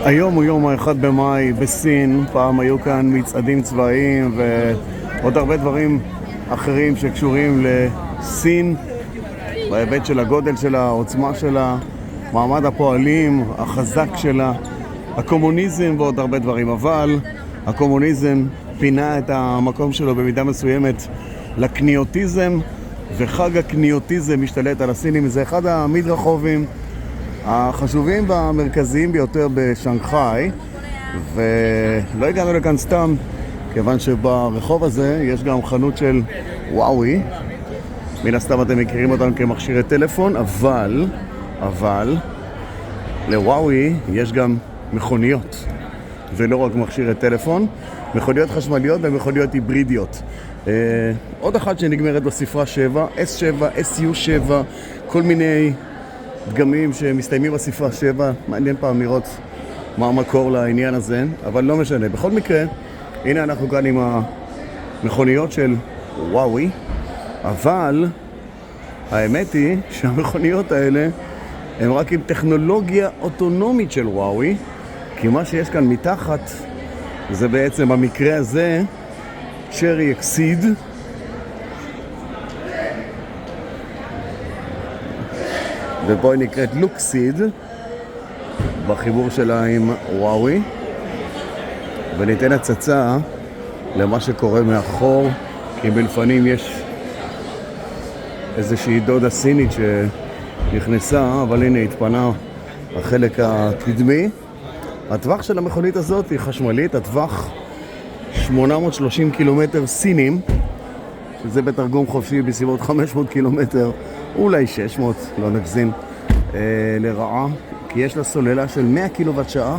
היום הוא יום ה-1 במאי בסין. פעם היו כאן מצעדים צבאיים ועוד הרבה דברים אחרים שקשורים לסין בהיבט של הגודל שלה, העוצמה שלה, מעמד הפועלים, החזק שלה, הקומוניזם ועוד הרבה דברים. אבל הקומוניזם פינה את המקום שלו במידה מסוימת לקניוטיזם, וחג הקניוטיזם משתלט על הסינים. זה אחד המדרחובים החשובים והמרכזיים ביותר בשנגחאי, ולא הגענו לכאן סתם, כיוון שברחוב הזה יש גם חנות של וואוי. מן הסתם אתם מכירים אותם כמכשירי טלפון, אבל לוואוי יש גם מכוניות, ולא רק מכשירי טלפון, מכוניות חשמליות ומכוניות היברידיות. עוד אחת שנגמרת בספרה 7, S7, SU7, כל מיני דגמים שמסתיימים בספרה 7. מעניין פעם לראות מה המקור לעניין הזה, אבל לא משנה. בכל מקרה, הנה אנחנו כאן עם המכוניות של וואוי, אבל האמת היא שהמכוניות האלה הן רק עם טכנולוגיה אוטונומית של וואוי, כי מה שיש כאן מתחת זה בעצם במקרה הזה צ'רי אקסיד, ופה היא נקראת לוקסיד בחיבור שלה עם וואוי. וניתן הצצה למה שקורה מאחור, כי בלפנים יש איזושהי דודה סינית שנכנסה, אבל הנה התפנה החלק הקדמי. הטווח של המכונית הזאת היא חשמלית, הטווח 830 קילומטר סינים, שזה בתרגום חופשי בסביבות 500 קילומטר, אולי 600, לא נגזים, לרעה, כי יש לה סוללה של 100 קילוואט שעה.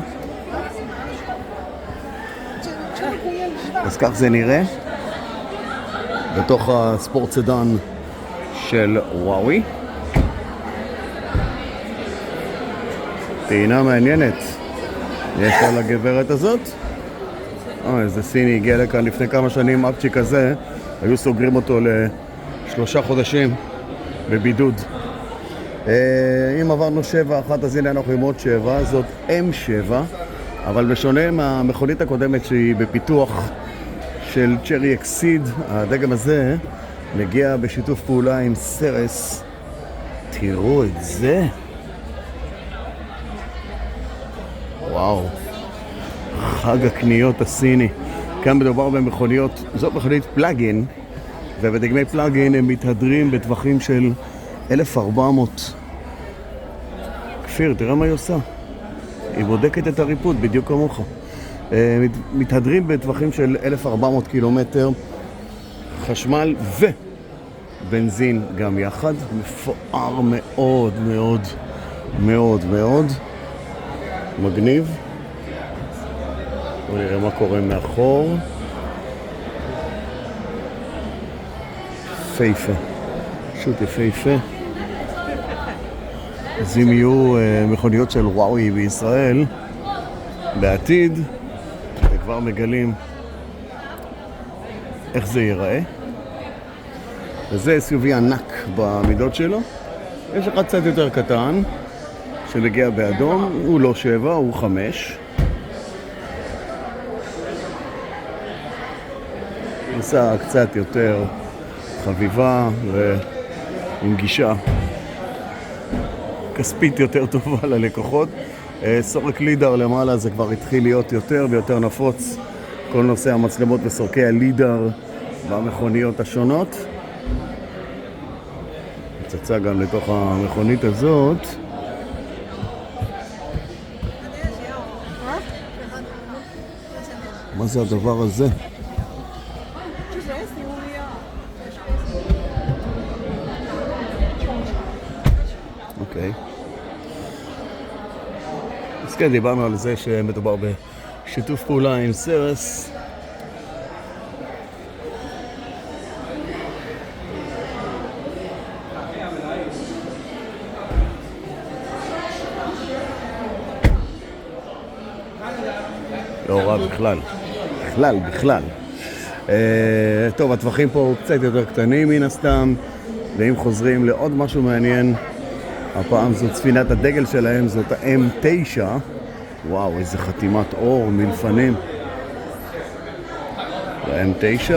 אז כך זה נראה בתוך הספורט סדן של וואוי. טעינה מעניינת יש על הגברת הזאת. איזה סיני הגיע לכאן לפני כמה שנים, אפצ'יק כזה, היו סוגרים אותו ל3 חודשים בבידוד. אם עברנו 7 אחת, אז הנה אנחנו עם עוד 7, זאת M7, אבל בשונה מהמכונית הקודמת שהיא בפיתוח של צ'רי אקסיד, הדגם הזה מגיע בשיתוף פעולה עם סרס. תראו את זה, וואו, חג הקניות הסיני. כאן מדובר במכוניות, זאת מכונית פלאגין, ובדגמי פלאגין הם מתהדרים בטווחים של 1400. כפיר, תראה מה היא עושה, היא בודקת את הריפוד בדיוק כמוך. מתהדרים בטווחים של 1400 קילומטר, חשמל ובנזין גם יחד. מפואר מאוד מאוד מאוד מאוד מגניב. בואו נראה מה קורה מאחור. פייפה, פשוט יפהפה. אז אם יהיו מכוניות של וואוי בישראל בעתיד, אתם כבר מגלים איך זה ייראה. וזה SUV ענק במידות שלו. יש אחד קצת יותר קטן שמגיע באדום, הוא לא 7, הוא 5. נסע קצת יותר חביבה ועם גישה כספית יותר טובה ללקוחות. סורק לידר למעלה זה כבר התחיל להיות יותר ויותר נפוץ, כל נושא המצלמות וסורקי הלידר במכוניות השונות. הצצה גם לתוך המכונית הזאת. מה זה הדבר הזה? אוקיי. אז כן, דיברנו על זה שמדובר בשיתוף פעולה עם סרס. לא רע בכלל. טוב, הטווחים פה קצת יותר קטנים מן הסתם, ואם חוזרים לעוד משהו מעניין, הפעם זאת ספינת הדגל שלהם, זאת ה-M9, וואו, איזה חתימת אור מלפנים. ה-M9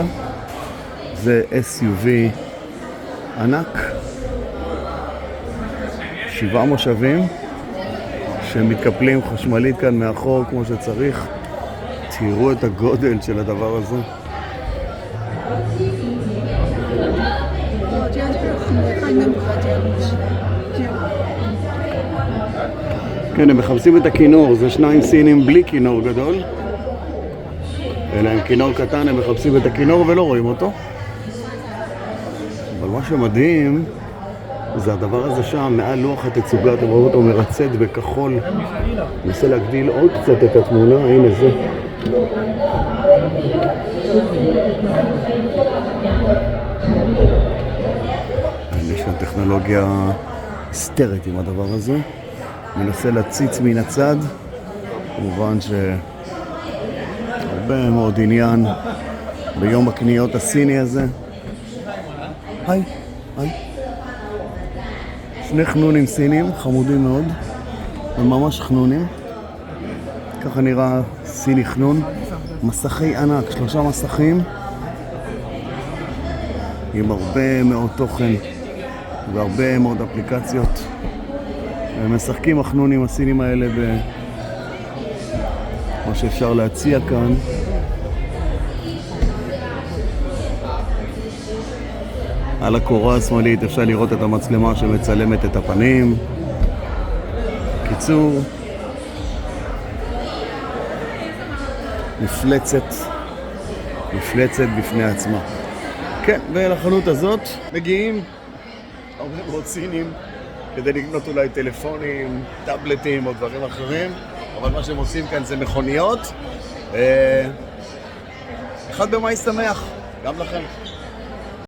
זה SUV ענק, 7 מושבים שמתקפלים חשמלית כאן מאחור כמו שצריך. תראו את הגודל של הדבר הזה. כן, הם מחפשים את הכינור, זה 2 סינים בלי כינור גדול, אלא עם כינור קטן. הם מחפשים את הכינור ולא רואים אותו. אבל מה שמדהים זה הדבר הזה שם, מעל לוח התצוגה, אתם רואים אותו מרצד בכחול. ננסה להגדיל עוד קצת את התמונה, הנה זה. יש כאן טכנולוגיה היסטרית עם הדבר הזה. מנסה להציץ מן הצד. כמובן שהרבה מאוד עניין ביום הקניות הסיני הזה. היי, היי. 2 חנונים סינים, חמודים מאוד. הם ממש חנונים. ככה נראה סיני חנון. מסכי ענק, 3 מסכים. עם הרבה מאוד תוכן והרבה מאוד אפליקציות. הם משחקים החנונים הסינים האלה במה שאפשר להציע כאן. על הקורה השמאלית אפשר לראות את המצלמה שמצלמת את הפנים. קיצור, מפלצת בפני עצמה. כן, ולחנות הזאת מגיעים הרבה מאוד סינים כדי לקנות אולי טלפונים, טאבלטים או דברים אחרים, אבל מה שהם עושים כאן זה מכוניות. 1 במאי שמח, גם לכם.